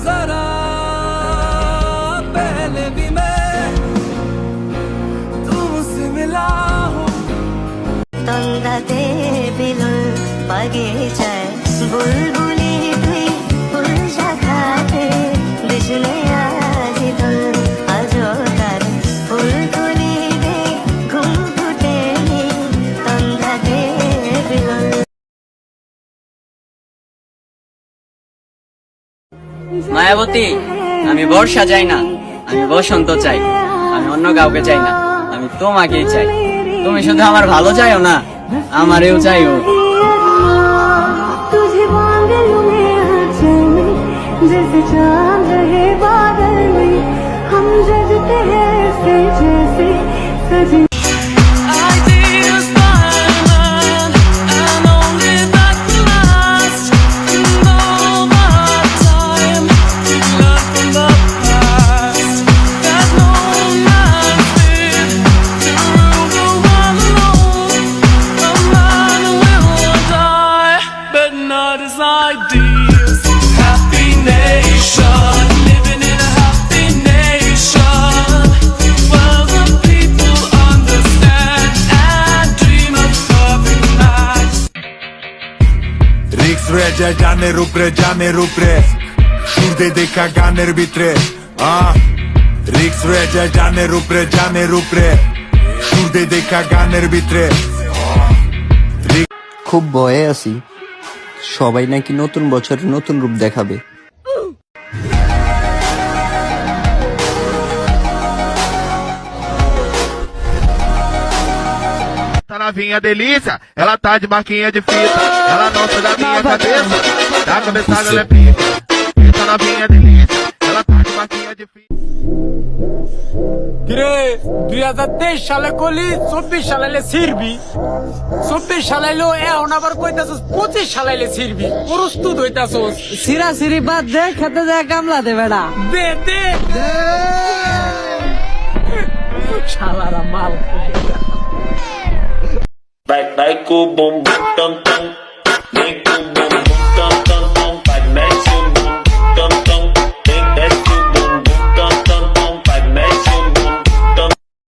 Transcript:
जरा पहले भी मैं तुमसे मिला हूँ তন্দাতে বিলুল বাগিচায় বুলবুলি তুই ফুল শাখাতে দিশলে আজি দোল আজো তার ফুল তুলি দে ঘুম ফুটে তন্দাতে বিলুল। মায়াবতী, আমি বর্ষা চাই না, আমি বসন্ত চাই, আমি অন্য কাউকে চাই না, আমি তোমাকেই চাই। তুমি শুধু আমার ভালো চাইও না, আমারেও চাইও। तुझे बादलों में आंचल में जैसे चांद रहे बादल में हम जगते हैं ऐसे जैसे सजन। Ideas Spider-Man, and only that will last. And all my time, we learn from the past. That no man fit to rule the world alone. A man will die, but not his ideas. Happy nation, living in a happy nation. Well, the people understand and dream of perfect lives. রিক্স রয়ে যায় জানের উপরে সুর দেখা গানের ভিতরে রিক্স রয়ে যায় জানের উপরে সুর দেখা গানের ভিতরে। খুব ভয়ে আছি, সবাই নাকি নতুন বছরে নতুন রূপ দেখাবে। Tá novinha delícia, ela tá de marquinha de fita, ela não sai da minha cabeça, da cabeçada ela é pica. Tá novinha delícia, ela tá de marquinha de fita. কিরে 2023 সালে কলি 24 সালে ছিড়বি, 24 সালে এখন আবার কইতাছস 25 সালে ছিড়বি, প্রস্তুত হইতাছস? সিরা সিরি বাদ দে, খেতে যায় কামলা দে বেড়া। দে দে শালারা মাল। Like boom boom dum dum, like boom boom dum